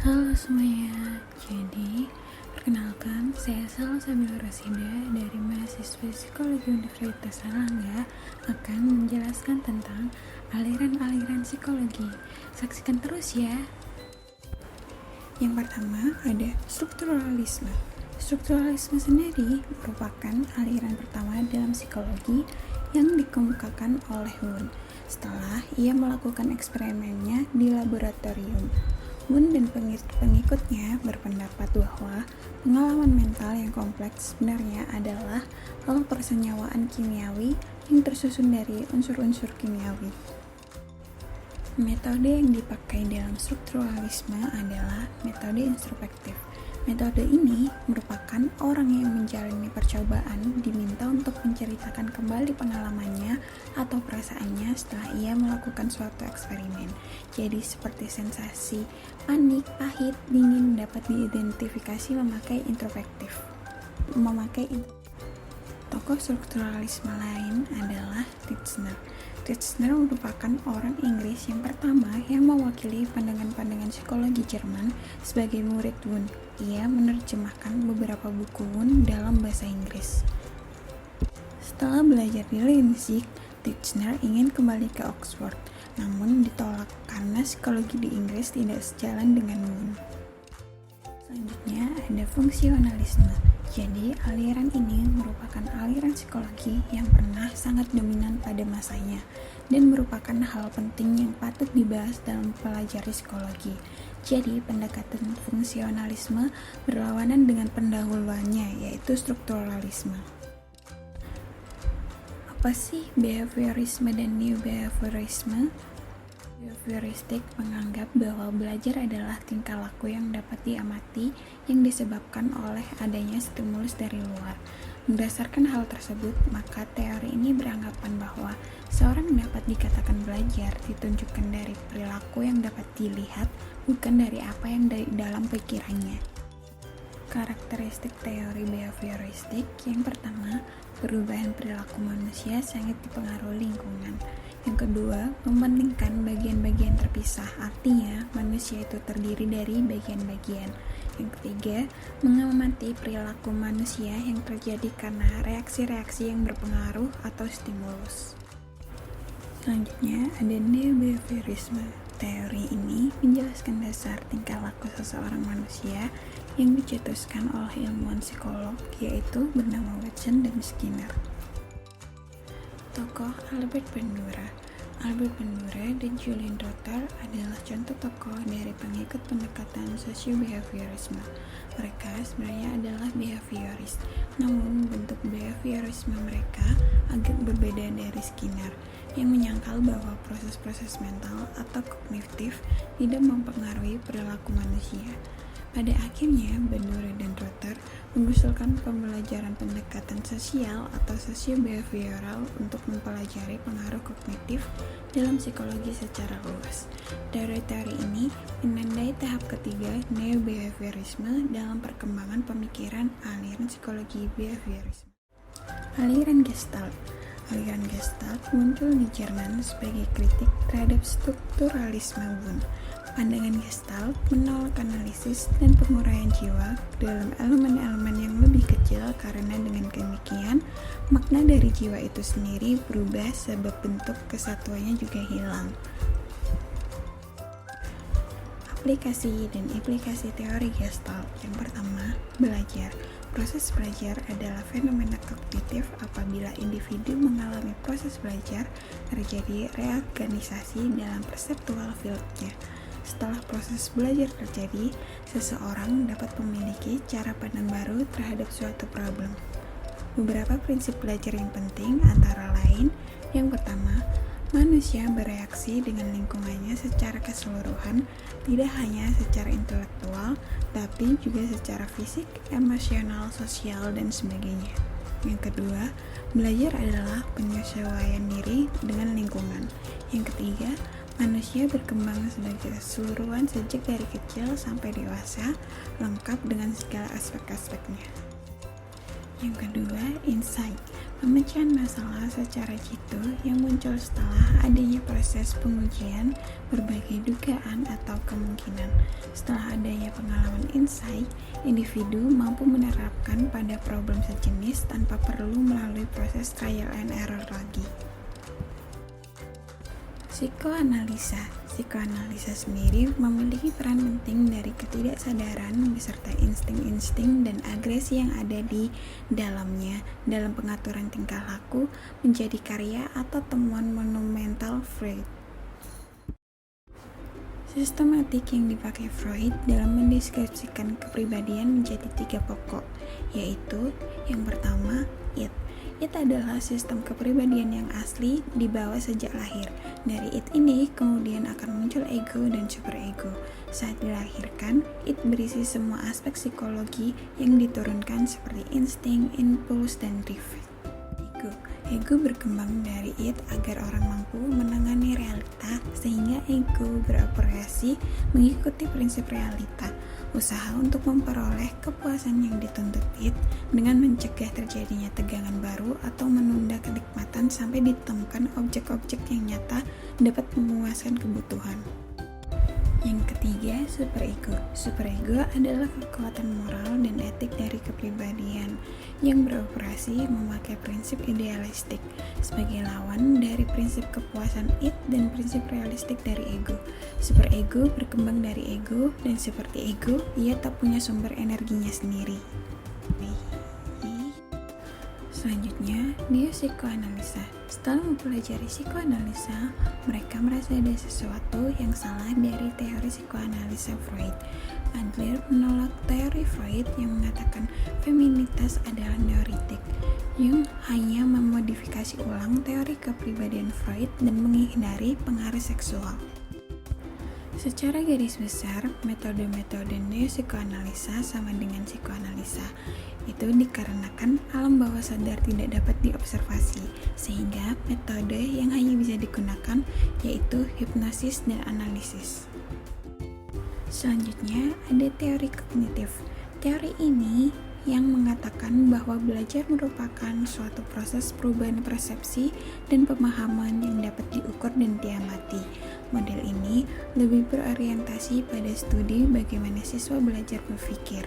Halo semuanya, jadi perkenalkan saya Salsabila Rosida dari mahasiswa Psikologi Universitas Airlangga akan menjelaskan tentang aliran-aliran psikologi. Saksikan terus ya. Yang pertama ada strukturalisme. Strukturalisme sendiri merupakan aliran pertama dalam psikologi yang dikemukakan oleh Wundt setelah ia melakukan eksperimennya di laboratorium. Wundt dan pengikutnya berpendapat bahwa pengalaman mental yang kompleks sebenarnya adalah hal persenyawaan kimiawi yang tersusun dari unsur-unsur kimiawi. Metode yang dipakai dalam strukturalisme adalah metode introspektif. Metode ini merupakan orang yang menjalani percobaan diminta untuk menceritakan kembali pengalamannya atau perasaannya setelah ia melakukan suatu eksperimen. Jadi seperti sensasi panik, pahit, dingin dapat diidentifikasi memakai introspektif. Tokoh strukturalisme lain adalah Titchener. Titchener merupakan orang Inggris yang pertama yang mewakili pandangan-pandangan psikologi Jerman sebagai murid Wundt. Ia menerjemahkan beberapa buku Wundt dalam bahasa Inggris. Setelah belajar di Leipzig, Titchener ingin kembali ke Oxford, namun ditolak karena psikologi di Inggris tidak sejalan dengan Wundt. Selanjutnya ada fungsionalisme. Jadi, aliran ini merupakan aliran psikologi yang pernah sangat dominan pada masanya dan merupakan hal penting yang patut dibahas dalam mempelajari psikologi. Jadi, pendekatan fungsionalisme berlawanan dengan pendahuluannya, yaitu strukturalisme. Apa sih behaviorisme dan new behaviorisme? Behavioristik menganggap bahwa belajar adalah tingkah laku yang dapat diamati yang disebabkan oleh adanya stimulus dari luar. Berdasarkan hal tersebut, maka teori ini beranggapan bahwa seorang dapat dikatakan belajar ditunjukkan dari perilaku yang dapat dilihat, bukan dari apa yang dari dalam pikirannya. Karakteristik teori behavioristik yang pertama, perubahan perilaku manusia sangat dipengaruhi lingkungan. Yang kedua, mementingkan bagian-bagian terpisah, artinya manusia itu terdiri dari bagian-bagian. Yang ketiga, mengamati perilaku manusia yang terjadi karena reaksi-reaksi yang berpengaruh atau stimulus. Selanjutnya ada neo-behaviorisme. Teori ini menjelaskan dasar tingkah laku seseorang manusia yang dicetuskan oleh ilmuwan psikolog, yaitu bernama Watson dan Skinner. Tokoh Albert Bandura. Albert Bandura dan Julian Rother adalah contoh tokoh dari pengikut pendekatan sosio-behaviorisme. Mereka sebenarnya adalah behavioris, namun bentuk behaviorisme mereka agak berbeda dari Skinner, yang menyangkal bahwa proses-proses mental atau kognitif tidak mempengaruhi perilaku manusia. Pada akhirnya, Bandura dan Rother mengusulkan pembelajaran pendekatan sosial atau sosio-behavioral untuk mempelajari pengaruh kognitif dalam psikologi secara luas. Teori-teori ini menandai tahap ketiga neo-behaviorisme dalam perkembangan pemikiran aliran psikologi behaviorisme. Aliran Gestalt. Aliran Gestalt muncul di Jerman sebagai kritik terhadap strukturalisme Wundt. Pandangan Gestalt menolak analisis dan penguraian jiwa dalam elemen-elemen yang lebih kecil karena dengan demikian makna dari jiwa itu sendiri berubah sebab bentuk kesatuannya juga hilang. Aplikasi dan implikasi teori Gestalt. Yang pertama, belajar. Proses belajar adalah fenomena kognitif apabila individu mengalami proses belajar, terjadi reorganisasi dalam perseptual field-nya. Setelah proses belajar terjadi, seseorang dapat memiliki cara pandang baru terhadap suatu problem. Beberapa prinsip belajar yang penting antara lain, yang pertama, manusia bereaksi dengan lingkungannya secara keseluruhan, tidak hanya secara intelektual, tapi juga secara fisik, emosional, sosial, dan sebagainya. Yang kedua, belajar adalah penyesuaian diri dengan lingkungan. Yang ketiga, manusia berkembang sebagai keseluruhan sejak dari kecil sampai dewasa, lengkap dengan segala aspek-aspeknya. Yang kedua, insight. Pemecahan masalah secara jitu yang muncul setelah adanya proses pengujian berbagai dugaan atau kemungkinan. Setelah adanya pengalaman insight, individu mampu menerapkan pada problem sejenis tanpa perlu melalui proses trial and error lagi. Psikoanalisa sendiri memiliki peran penting dari ketidaksadaran beserta insting-insting dan agresi yang ada di dalamnya dalam pengaturan tingkah laku menjadi karya atau temuan monumental Freud. Sistematik yang dipakai Freud dalam mendeskripsikan kepribadian menjadi 3 pokok, yaitu yang pertama, id. Id adalah sistem kepribadian yang asli dibawa sejak lahir. Dari id ini kemudian akan muncul ego dan superego. Saat dilahirkan, id berisi semua aspek psikologi yang diturunkan seperti insting, impuls, dan refleks. Ego berkembang dari id agar orang mampu menangani realita sehingga ego beroperasi mengikuti prinsip realita. Usaha untuk memperoleh kepuasan yang dituntut id dengan mencegah terjadinya tegangan baru atau menunda kenikmatan sampai ditemukan objek-objek yang nyata dapat memuaskan kebutuhan. Yang ketiga, superego. Superego adalah kekuatan moral dan etik dari kepribadian yang beroperasi memakai prinsip idealistik sebagai lawan dari prinsip kepuasan id dan prinsip realistik dari ego. Superego berkembang dari ego dan seperti ego, ia tak punya sumber energinya sendiri. Selanjutnya, dia psikoanalisa. Setelah mempelajari psikoanalisa, mereka merasa ada sesuatu yang salah dari teori psikoanalisa Freud. Adler menolak teori Freud yang mengatakan feminitas adalah neoritik, yang hanya memodifikasi ulang teori kepribadian Freud dan menghindari pengaruh seksual. Secara garis besar, metode-metode neo-psikoanalisa sama dengan psikoanalisa. Itu dikarenakan alam bawah sadar tidak dapat diobservasi, sehingga metode yang hanya bisa digunakan yaitu hipnosis dan analisis. Selanjutnya, ada teori kognitif. Teori ini yang mengatakan bahwa belajar merupakan suatu proses perubahan persepsi dan pemahaman yang dapat diukur dan diamati. Model ini lebih berorientasi pada studi bagaimana siswa belajar berpikir.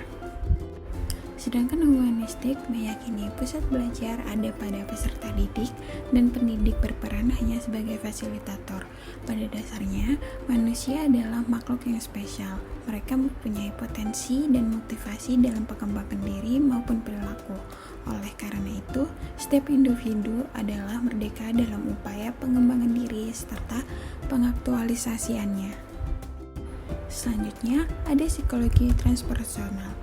Sedangkan humanistik meyakini pusat belajar ada pada peserta didik dan pendidik berperan hanya sebagai fasilitator. Pada dasarnya, manusia adalah makhluk yang spesial. Mereka mempunyai potensi dan motivasi dalam pengembangan diri maupun perilaku. Oleh karena itu, setiap individu adalah merdeka dalam upaya pengembangan diri serta pengaktualisasiannya. Selanjutnya, ada psikologi transpersonal.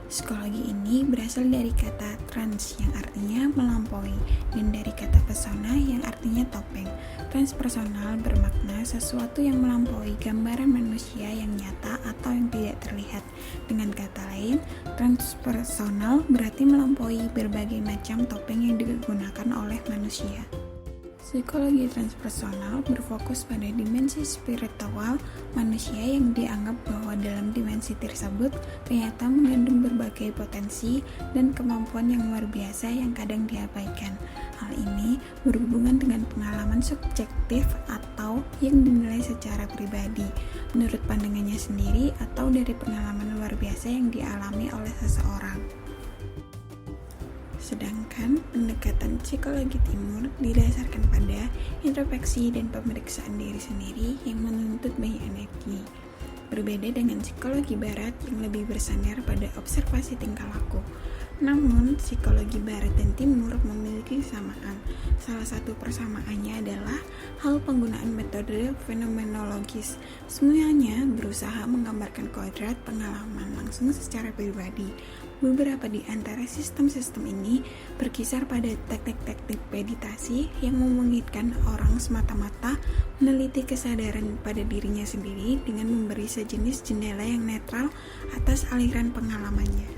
Psikologi ini berasal dari kata trans yang artinya melampaui dan dari kata persona yang artinya topeng. Transpersonal bermakna sesuatu yang melampaui gambaran manusia yang nyata atau yang tidak terlihat. Dengan kata lain, transpersonal berarti melampaui berbagai macam topeng yang digunakan oleh manusia. Psikologi transpersonal berfokus pada dimensi spiritual manusia yang dianggap bahwa dalam dimensi tersebut ternyata mengandung berbagai potensi dan kemampuan yang luar biasa yang kadang diabaikan. Hal ini berhubungan dengan pengalaman subjektif atau yang dinilai secara pribadi, menurut pandangannya sendiri atau dari pengalaman luar biasa yang dialami oleh seseorang. Sedangkan pendekatan psikologi timur didasarkan pada introspeksi dan pemeriksaan diri sendiri yang menuntut banyak energi. Berbeda dengan psikologi barat yang lebih bersandar pada observasi tingkah laku. Namun, psikologi barat dan timur memiliki kesamaan. Salah satu persamaannya adalah hal penggunaan metode fenomenologis. Semuanya berusaha menggambarkan kodrat pengalaman langsung secara pribadi. Beberapa di antara sistem-sistem ini berkisar pada teknik-teknik meditasi yang memungkinkan orang semata-mata meneliti kesadaran pada dirinya sendiri dengan memberi sejenis jendela yang netral atas aliran pengalamannya.